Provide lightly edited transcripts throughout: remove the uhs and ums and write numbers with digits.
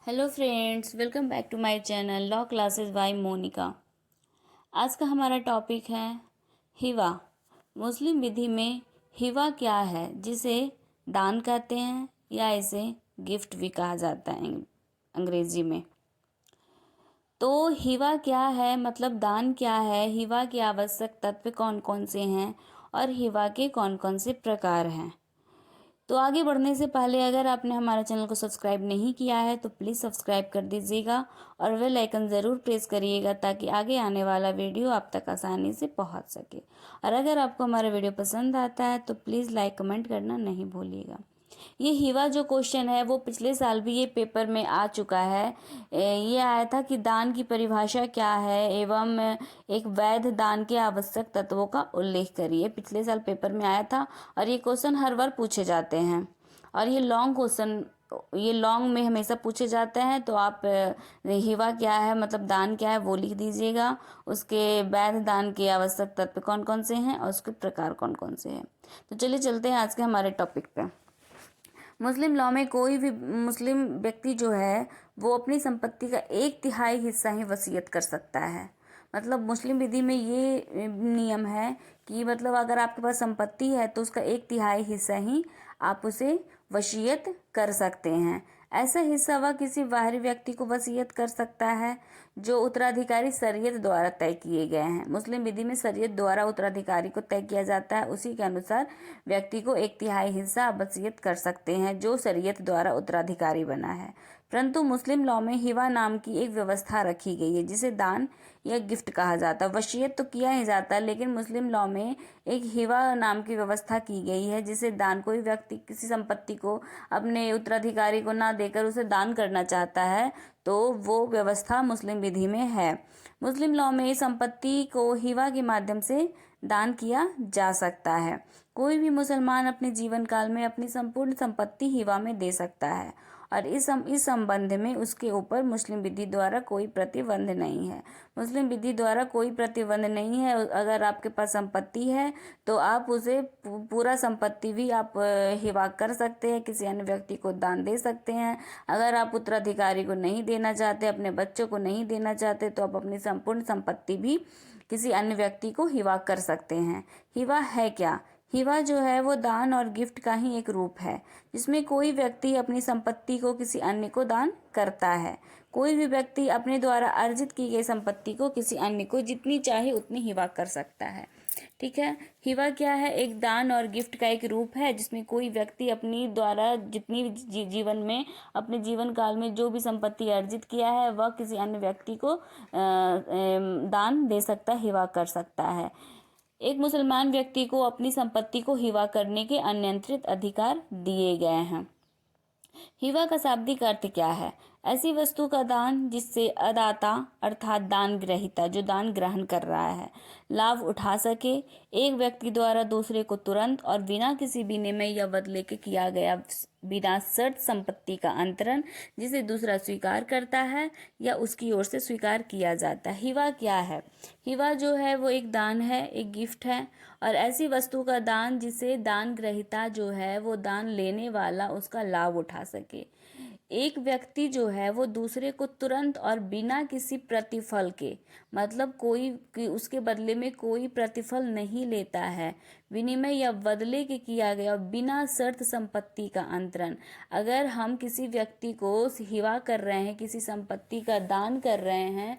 Hello friends, welcome back to my channel law classes by Monika. आज का हमारा topic है हिवा। मुस्लिम विधि में हिवा क्या है, जिसे दान कहते हैं या इसे गिफ्ट भी कहा जाता है अंग्रेजी में। तो हिवा क्या है, मतलब दान क्या है, हिवा के आवश्यक तत्व कौन कौन से हैं और हिवा के कौन कौन से प्रकार हैं। तो आगे बढ़ने से पहले अगर आपने हमारे चैनल को सब्सक्राइब नहीं किया है तो प्लीज़ सब्सक्राइब कर दीजिएगा और बेल आइकन ज़रूर प्रेस करिएगा ताकि आगे आने वाला वीडियो आप तक आसानी से पहुंच सके। और अगर आपको हमारा वीडियो पसंद आता है तो प्लीज़ लाइक कमेंट करना नहीं भूलिएगा। ये हिवा जो क्वेश्चन है वो पिछले साल भी ये पेपर में आ चुका है। ये आया था कि दान की परिभाषा क्या है एवं एक वैध दान के आवश्यक तत्वों का उल्लेख करिए। पिछले साल पेपर में आया था और ये क्वेश्चन हर बार पूछे जाते हैं और ये लॉन्ग क्वेश्चन, ये लॉन्ग में हमेशा पूछे जाते हैं। तो आप हिवा क्या है, मतलब दान क्या है, वो लिख दीजिएगा। उसके वैध दान के आवश्यक तत्व कौन कौन से हैं और उसके प्रकार कौन कौन से हैं। तो चलिए चलते हैं आज के हमारे टॉपिक पे। मुस्लिम लॉ में कोई भी मुस्लिम व्यक्ति जो है वो अपनी संपत्ति का 1/3 हिस्सा ही वसीयत कर सकता है। मतलब मुस्लिम विधि में ये नियम है कि मतलब अगर आपके पास संपत्ति है तो उसका 1/3 हिस्सा ही आप उसे वसीयत कर सकते हैं। ऐसा हिस्सा वह किसी बाहरी व्यक्ति को वसीयत कर सकता है जो उत्तराधिकारी शरीयत द्वारा तय किए गए हैं। मुस्लिम विधि में शरीयत द्वारा उत्तराधिकारी को तय किया जाता है, उसी के अनुसार व्यक्ति को 1/3 हिस्सा वसीयत कर सकते हैं जो शरीयत द्वारा उत्तराधिकारी बना है। परंतु मुस्लिम लॉ में हिवा नाम की एक व्यवस्था रखी गई है जिसे दान या गिफ्ट कहा जाता है। वसीयत तो किया ही जाता है, लेकिन मुस्लिम लॉ में एक हिवा नाम की व्यवस्था की गई है जिसे दान, कोई व्यक्ति किसी संपत्ति को अपने उत्तराधिकारी को ना देकर उसे दान करना चाहता है तो वो व्यवस्था मुस्लिम विधि में है। मुस्लिम लॉ में संपत्ति को हिवा के माध्यम से दान किया जा सकता है। कोई भी मुसलमान अपने जीवन काल में अपनी संपूर्ण संपत्ति हिवा में दे सकता है और इस संबंध में उसके ऊपर मुस्लिम विधि द्वारा कोई प्रतिबंध नहीं है। मुस्लिम विधि द्वारा कोई प्रतिबंध नहीं है। अगर आपके पास संपत्ति है तो आप उसे पूरा संपत्ति भी आप हिवा कर सकते हैं, किसी अन्य व्यक्ति को दान दे सकते हैं। अगर आप उत्तराधिकारी को नहीं देना चाहते, अपने बच्चों को नहीं देना चाहते, तो आप अपनी संपूर्ण संपत्ति भी किसी अन्य व्यक्ति को हिवा कर सकते हैं। हिवा है क्या? हिवा जो है वो दान और गिफ्ट का ही एक रूप है जिसमें कोई व्यक्ति अपनी संपत्ति को किसी अन्य को दान करता है। कोई भी व्यक्ति अपने द्वारा अर्जित की गई संपत्ति को किसी अन्य को जितनी चाहे उतनी हिवा कर सकता है। ठीक है, हिवा क्या है? एक दान और गिफ्ट का एक रूप है जिसमें कोई व्यक्ति अपनी द्वारा जितनी जीवन में, अपने जीवन काल में जो भी संपत्ति अर्जित किया है वह किसी अन्य व्यक्ति को दान दे सकता है, हिवा कर सकता है। एक मुसलमान व्यक्ति को अपनी संपत्ति को हिवा करने के अनियंत्रित अधिकार दिए गए हैं। हिवा का शाब्दिक अर्थ क्या है? ऐसी वस्तु का दान जिससे अदाता अर्थात दान ग्रहीता, जो दान ग्रहण कर रहा है, लाभ उठा सके। एक व्यक्ति द्वारा दूसरे को तुरंत और बिना किसी विनिमय या बदले के किया गया बिना शर्त संपत्ति का अंतरण जिसे दूसरा स्वीकार करता है या उसकी ओर से स्वीकार किया जाता है। हिवा क्या है? हिवा जो है वो एक दान है, एक गिफ्ट है और ऐसी वस्तु का दान जिसे दान ग्रहीता जो है वो दान लेने वाला उसका लाभ उठा सके। एक व्यक्ति जो है वो दूसरे को तुरंत और बिना किसी प्रतिफल के, मतलब कोई उसके बदले में कोई प्रतिफल नहीं लेता है, विनिमय या बदले के किया गया बिना शर्त संपत्ति का अंतरण। अगर हम किसी व्यक्ति को हिवा कर रहे हैं, किसी संपत्ति का दान कर रहे हैं,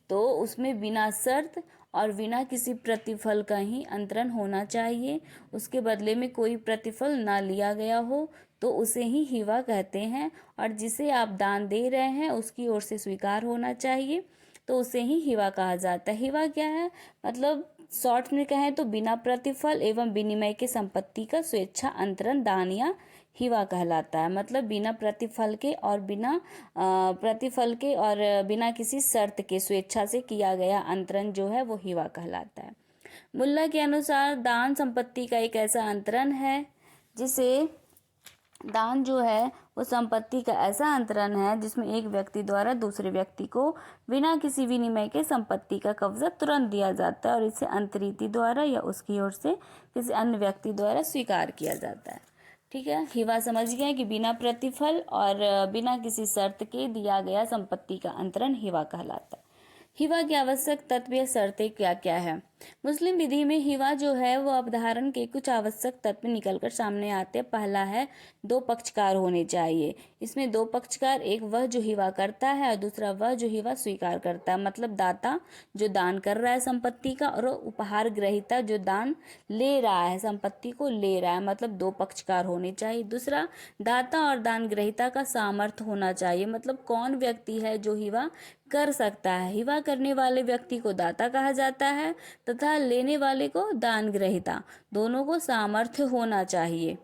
तो उसमें बिना शर्त और बिना किसी प्रतिफल का ही अंतरण होना चाहिए। उसके बदले में कोई प्रतिफल ना लिया गया हो तो उसे ही हिवा कहते हैं। और जिसे आप दान दे रहे हैं उसकी ओर से स्वीकार होना चाहिए तो उसे ही हिवा कहा जाता है। हिवा क्या है? मतलब शॉर्ट में कहें तो बिना प्रतिफल एवं विनिमय के संपत्ति का स्वेच्छा अंतरण दान या हिवा कहलाता है। मतलब बिना प्रतिफल के और बिना किसी शर्त के स्वेच्छा से किया गया अंतरण जो है वो हिवा कहलाता है। मुल्ला के अनुसार दान संपत्ति का एक ऐसा अंतरण है जिसे दान जो है वो संपत्ति का ऐसा अंतरण है जिसमें एक व्यक्ति द्वारा दूसरे व्यक्ति को बिना किसी विनिमय के संपत्ति का कब्जा तुरंत दिया जाता है और इसे अंतरीति द्वारा या उसकी ओर से किसी अन्य व्यक्ति द्वारा स्वीकार किया जाता है। ठीक है, हिवा समझ गए कि बिना प्रतिफल और बिना किसी शर्त के दिया गया संपत्ति का अंतरण हिवा कहलाता है। हिवा की आवश्यक तत्व या शर्तें क्या क्या है? मुस्लिम विधि में हिवा जो है वो अवधारण के कुछ आवश्यक तत्व निकलकर सामने आते हैं। पहला है दो पक्षकार होने चाहिए। इसमें दो पक्षकार, एक वह जो हिवा करता है और दूसरा वह जो हिवा स्वीकार करता है। मतलब दाता जो दान कर रहा है संपत्ति का, और उपहार ग्रहीता जो दान ले रहा है, संपत्ति को ले रहा है। मतलब दो पक्षकार होने चाहिए। दूसरा, दाता और दान ग्रहीता का सामर्थ्य होना चाहिए। मतलब कौन व्यक्ति है जो हिवा कर सकता है। हिवा करने वाले व्यक्ति को दाता कहा जाता है तथा लेने वाले को दान ग्रहीता। दोनों को सामर्थ्य होना चाहिए,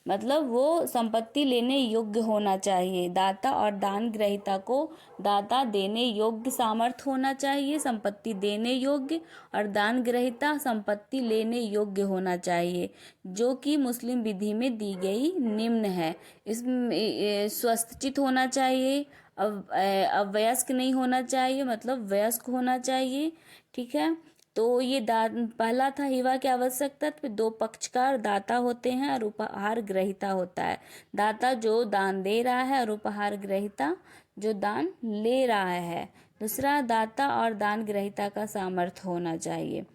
मतलब वो संपत्ति लेने योग्य होना चाहिए। दाता और दान ग्रहीता को दाता देने योग्य सामर्थ्य होना चाहिए, संपत्ति देने योग्य, और दान ग्रहीता संपत्ति लेने योग्य होना चाहिए, जो कि मुस्लिम विधि में दी गई निम्न है। इसमें स्वस्थचित होना चाहिए, अवयस्क नहीं होना चाहिए, मतलब वयस्क होना चाहिए। ठीक है, तो ये दान पहला था हिवा के आवश्यक तत्व। दो पक्षकार दाता होते हैं और उपहार ग्रहीता होता है। दाता जो दान दे रहा है और उपहार ग्रहीता जो दान ले रहा है। दूसरा, दाता और दान ग्रहीता का सामर्थ्य होना चाहिए।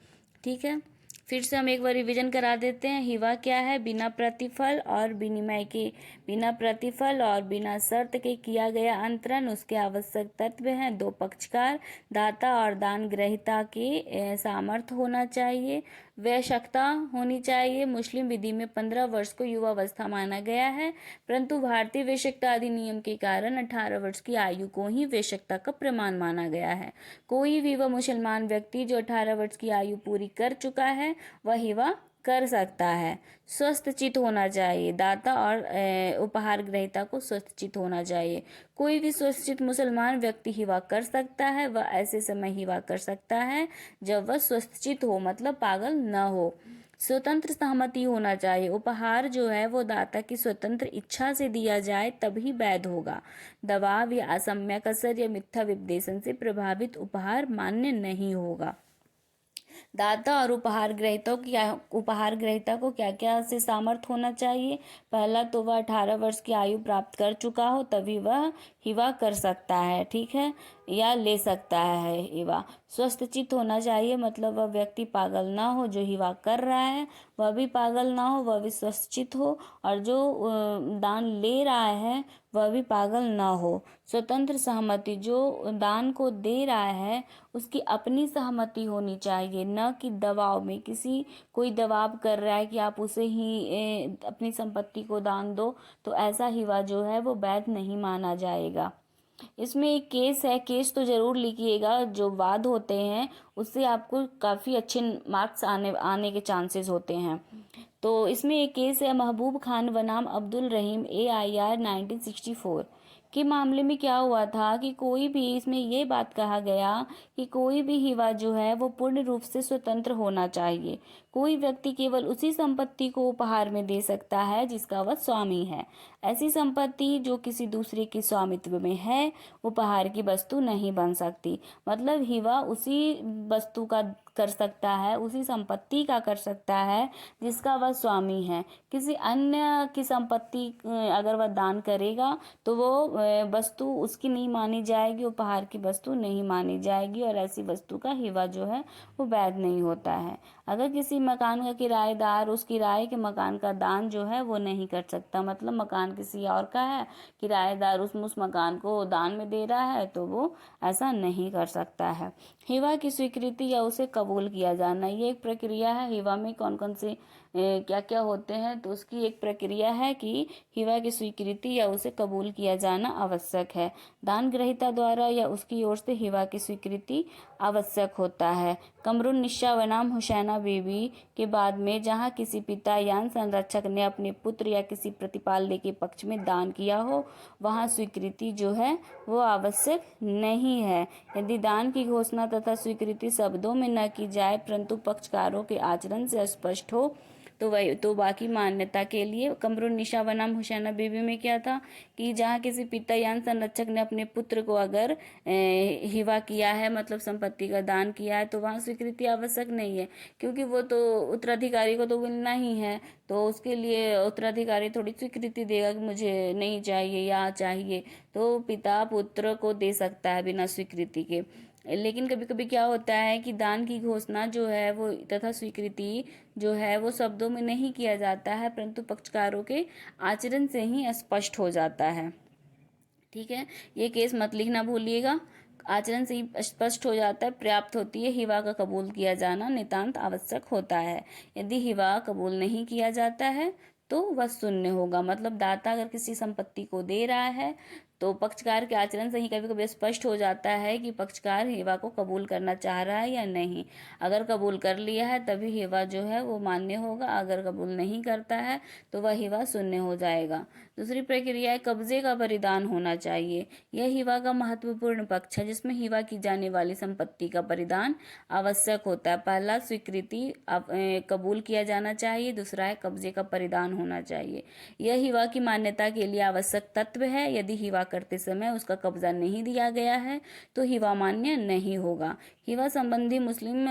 ठीक है, फिर से हम एक बार रिवीजन करा देते हैं। हिवा क्या है? बिना प्रतिफल और विनिमय के, बिना प्रतिफल और बिना शर्त के किया गया अंतरण। उसके आवश्यक तत्व हैं दो पक्षकार, दाता और दान ग्रहीता के सामर्थ्य होना चाहिए, वयस्कता होनी चाहिए। मुस्लिम विधि में 15 वर्ष को युवावस्था माना गया है, परंतु भारतीय वयस्कता अधिनियम के कारण 18 वर्ष की आयु को ही वयस्कता का प्रमाण माना गया है। कोई भी वह मुसलमान व्यक्ति जो 18 वर्ष की आयु पूरी कर चुका है वह हिवा कर सकता है। स्वस्थचित होना चाहिए, दाता और उपहार ग्रहीता को स्वस्थचित होना चाहिए। कोई भी स्वस्थचित मुसलमान व्यक्ति हिवा कर सकता है। वह ऐसे समय हिवा कर सकता है जब वह स्वस्थचित हो, मतलब पागल न हो। स्वतंत्र सहमति होना चाहिए। उपहार जो है वो दाता की स्वतंत्र इच्छा से दिया जाए तभी वैध होगा। दबाव या असम्यक असर या मिथ्या विपदेशन से प्रभावित उपहार मान्य नहीं होगा। दाता और उपहार ग्रहीता को क्या क्या से सामर्थ्य होना चाहिए? पहला तो वह 18 वर्ष की आयु प्राप्त कर चुका हो तभी वह हिवा कर सकता है, ठीक है, या ले सकता है हिवा। स्वस्थचित होना चाहिए, मतलब वह व्यक्ति पागल ना हो, जो हिवा कर रहा है वह भी पागल ना हो, वह भी स्वस्थचित हो, और जो दान ले रहा है वह भी पागल ना हो। स्वतंत्र सहमति, जो दान को दे रहा है उसकी अपनी सहमति होनी चाहिए, न कि दबाव में। कोई दबाव कर रहा है कि आप उसे ही अपनी संपत्ति को दान दो, तो ऐसा हिवा जो है वो वैध नहीं माना जाएगा। इसमें एक केस है, केस तो जरूर लिखिएगा। जो वाद होते हैं उससे आपको काफ़ी अच्छे मार्क्स आने के चांसेस होते हैं। तो इसमें एक केस है महबूब खान बनाम अब्दुल रहीम AIR 1964 के मामले में। क्या हुआ था कि कोई भी, इसमें ये बात कहा गया कि कोई भी हिवा जो है वो पूर्ण रूप से स्वतंत्र होना चाहिए। कोई व्यक्ति केवल उसी संपत्ति को उपहार में दे सकता है जिसका वह स्वामी है। ऐसी संपत्ति जो किसी दूसरे के स्वामित्व में है उपहार की वस्तु नहीं बन सकती। मतलब हिवा उसी वस्तु का कर सकता है, उसी संपत्ति का कर सकता है जिसका वह स्वामी है। किसी अन्य की संपत्ति अगर वह दान करेगा तो वो वस्तु उसकी नहीं मानी जाएगी, उपहार की वस्तु नहीं मानी जाएगी, और ऐसी वस्तु का हिवा जो है वो वैध नहीं होता है। अगर किसी मकान का किराएदार उस किराए के मकान का दान जो है वो नहीं कर सकता, मतलब मकान किसी और का है, किराएदार उस मकान को दान में दे रहा है, तो वो ऐसा नहीं कर सकता है। हिवा की स्वीकृति या उसे कबूल किया जाना, ये एक प्रक्रिया है। हिवा में कौन कौन से क्या क्या होते हैं, तो उसकी एक प्रक्रिया है कि हिवा की स्वीकृति या उसे कबूल किया जाना आवश्यक है। दान ग्रहीता द्वारा या उसकी ओर से हिवा की स्वीकृति आवश्यक होता है। कमरुन्निसा बनाम हुसैना बीबी के बाद में जहाँ किसी पिता या संरक्षक ने अपने पुत्र या किसी प्रतिपाल्य के पक्ष में दान किया हो, वहाँ स्वीकृति जो है वो आवश्यक नहीं है। यदि दान की घोषणा तथा स्वीकृति शब्दों में न की जाए परंतु पक्षकारों के आचरण से स्पष्ट हो, तो वही तो बाकी मान्यता के लिए कमरुन्निसा बनाम हुसैना बीबी में क्या था कि जहाँ किसी पिता या संरक्षक ने अपने पुत्र को अगर हिबा किया है, मतलब संपत्ति का दान किया है, तो वहाँ स्वीकृति आवश्यक नहीं है, क्योंकि वो तो उत्तराधिकारी को तो मिलना ही है। तो उसके लिए उत्तराधिकारी थोड़ी स्वीकृति देगा कि मुझे नहीं चाहिए या चाहिए, तो पिता पुत्र को दे सकता है बिना स्वीकृति के। लेकिन कभी कभी क्या होता है कि दान की घोषणा जो है वो तथा स्वीकृति जो है वो शब्दों में नहीं किया जाता है, परंतु पक्षकारों के आचरण से ही स्पष्ट हो जाता है। ठीक है, ये केस मत लिखना भूलिएगा। आचरण से ही स्पष्ट हो जाता है, पर्याप्त होती है, हिवा का कबूल किया जाना नितांत आवश्यक होता है। यदि हिवा कबूल नहीं किया जाता है तो वह शून्य होगा। मतलब दाता अगर किसी संपत्ति को दे रहा है तो पक्षकार के आचरण से ही कभी कभी स्पष्ट हो जाता है कि पक्षकार हिवा को कबूल करना चाह रहा है या नहीं। अगर कबूल कर लिया है तभी हिवा जो है वो मान्य होगा, अगर कबूल नहीं करता है तो वह हिवा शून्य हो जाएगा। दूसरी प्रक्रिया है कब्जे का परिधान होना चाहिए। यह हिवा का महत्वपूर्ण पक्ष है जिसमें हिवा की जाने वाली संपत्ति का परिधान आवश्यक होता है। पहला स्वीकृति कबूल किया जाना चाहिए, दूसरा है कब्जे का परिधान होना चाहिए। यह हिवा की मान्यता के लिए आवश्यक तत्व है। यदि हिवा करते समय उसका कब्जा नहीं दिया गया है तो हिवा मान्य नहीं होगा। हिवा संबंधी मुस्लिम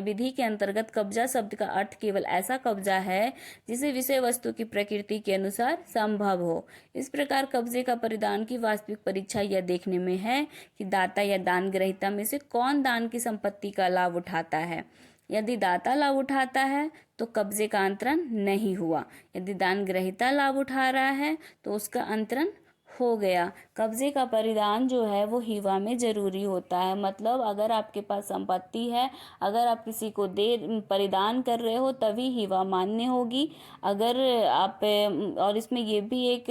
विधि के अंतर्गत कब्जा शब्द का अर्थ केवल ऐसा कब्जा है जिसे विषय वस्तु की प्रकृति के अनुसार संभव हो। इस प्रकार कब्जे का परिधान की वास्तविक परीक्षा यह देखने में है कि दाता या दान ग्रहीता में से कौन दान की संपत्ति का लाभ उठाता है। यदि दाता लाभ उठाता है तो कब्जे का अंतरण नहीं हुआ। यदि दान ग्रहीता लाभ उठा रहा है तो उसका अंतरण हो गया। कब्जे का परिधान जो है वो हिवा में जरूरी होता है। मतलब अगर आपके पास संपत्ति है, अगर आप किसी को दे परिधान कर रहे हो तभी हिवा मान्य होगी। अगर आप और इसमें ये भी एक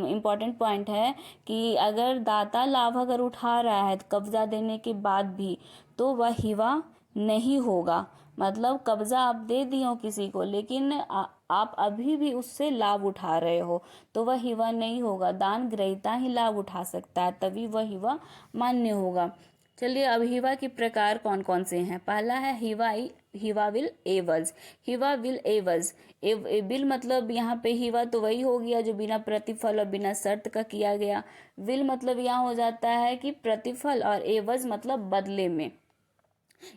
इम्पॉर्टेंट पॉइंट है कि अगर दाता लाभ अगर उठा रहा है कब्जा देने के बाद भी तो वह हिवा नहीं होगा। मतलब कब्जा आप दे दिए हो किसी को लेकिन आप अभी भी उससे लाभ उठा रहे हो तो वह हिवा नहीं होगा। दान ग्रहीता ही लाभ उठा सकता है, तभी वह हिवा मान्य होगा। चलिए अब हिवा के प्रकार कौन कौन से हैं। पहला है हिवा विल एवज। हिवा विल एवज बिल मतलब यहाँ पे हिवा तो वही हो गया जो बिना प्रतिफल और बिना शर्त का किया गया। विल मतलब यहाँ हो जाता है कि प्रतिफल, और एवज मतलब बदले में।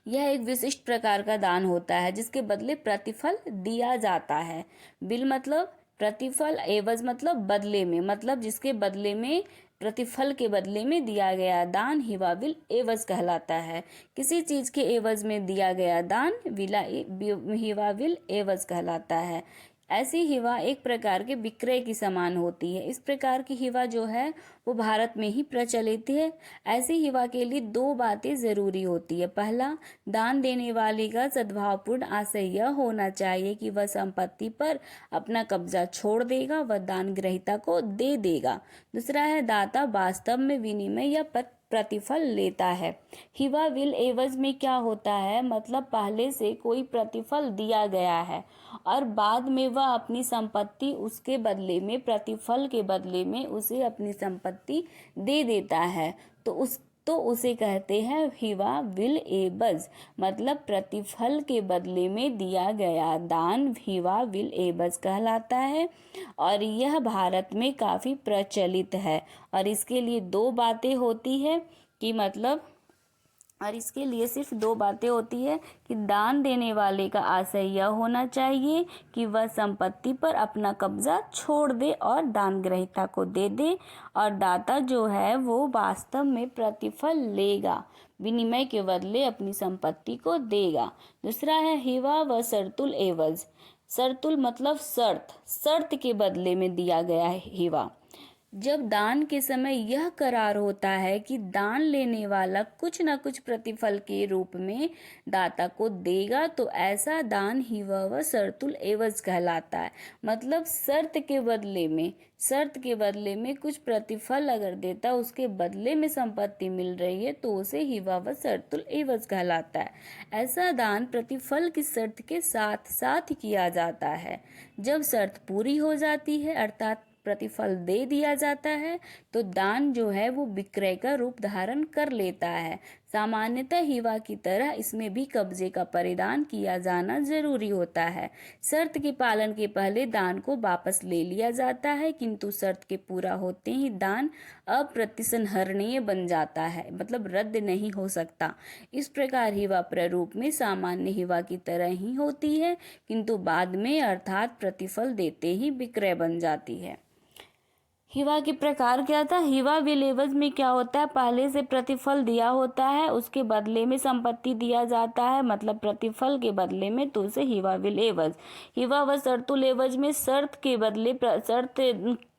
यह एक विशिष्ट प्रकार का दान होता है जिसके बदले प्रतिफल दिया जाता है। बिल मतलब प्रतिफल, एवज मतलब बदले में, मतलब जिसके बदले में प्रतिफल के बदले में दिया गया दान हिवा विल एवज कहलाता है। किसी चीज के एवज में दिया गया दान हिवा विल एवज कहलाता है। ऐसी हिवा एक प्रकार के विक्रय की समान होती है। इस प्रकार की हिवा जो है वो भारत में ही प्रचलित है। ऐसी हिवा के लिए दो बातें जरूरी होती है। पहला, दान देने वाले का सद्भावपूर्ण आशय यह होना चाहिए कि वह संपत्ति पर अपना कब्जा छोड़ देगा, वह दान ग्रहीता को दे देगा। दूसरा है, दाता वास्तव में विनिमय या प्रतिफल लेता है। हिवा विल एवज में क्या होता है, मतलब पहले से कोई प्रतिफल दिया गया है और बाद में वह अपनी संपत्ति उसके बदले में, प्रतिफल के बदले में उसे अपनी संपत्ति दे देता है, तो उसे कहते हैं हिवा विल एवज। मतलब प्रतिफल के बदले में दिया गया दान हिवा विल एवज कहलाता है और यह भारत में काफ़ी प्रचलित है। और इसके लिए दो बातें होती है कि मतलब और इसके लिए सिर्फ दो बातें होती है कि दान देने वाले का आशय यह होना चाहिए कि वह संपत्ति पर अपना कब्जा छोड़ दे और दान ग्रहीता को दे दे, और दाता जो है वो वास्तव में प्रतिफल लेगा, विनिमय के बदले अपनी संपत्ति को देगा। दूसरा है हिवा व शर्तुल एवज। शर्तुल मतलब शर्त के बदले में दिया गया है हिवा। जब दान के समय यह करार होता है कि दान लेने वाला कुछ न कुछ प्रतिफल के रूप में दाता को देगा तो ऐसा दान हिवा व शर्तुल एवज कहलाता है। मतलब शर्त के बदले में कुछ प्रतिफल अगर देता, उसके बदले में संपत्ति मिल रही है तो उसे हिवा व शर्तुल एवज कहलाता है। ऐसा दान प्रतिफल की शर्त के साथ साथ किया जाता है। जब शर्त पूरी हो जाती है अर्थात प्रतिफल दे दिया जाता है तो दान जो है वो विक्रय का रूप धारण कर लेता है। सामान्यतः हिवा की तरह इसमें भी कब्जे का परिधान किया जाना जरूरी होता है। शर्त के पालन के पहले दान को वापस ले लिया जाता है, किंतु शर्त के पूरा होते ही दान अप्रतिसंहरणीय बन जाता है, मतलब रद्द नहीं हो सकता। इस प्रकार हिवा प्रारूप में सामान्य हिवा की तरह ही होती है, किंतु बाद में अर्थात प्रतिफल देते ही विक्रय बन जाती है। हिवा के प्रकार क्या था? हिवा विल एवज में क्या होता है, पहले से प्रतिफल दिया होता है, उसके बदले में संपत्ति दिया जाता है, मतलब प्रतिफल के बदले में, तो उसे हिवा विल एवज। हिवा व शर्तुल एवज में शर्त के बदले शर्त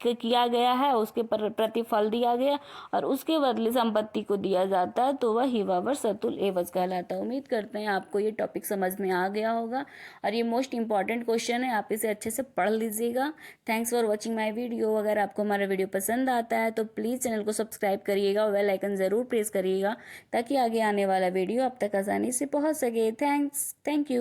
किया गया है, उसके पर प्रतिफल दिया गया और उसके बदले संपत्ति को दिया जाता है, तो वह हिवा व शर्तुल एवज कहलाता है। उम्मीद करते हैं आपको ये टॉपिक समझ में आ गया होगा और ये मोस्ट इंपॉर्टेंट क्वेश्चन है, आप इसे अच्छे से पढ़ लीजिएगा। Thanks for watching my video. अगर आपको हमारा वीडियो पसंद आता है तो प्लीज़ चैनल को सब्सक्राइब करिएगा और बेल आइकन ज़रूर प्रेस करिएगा ताकि आगे आने वाला वीडियो आप तक आसानी से पहुंच सके। Thank you.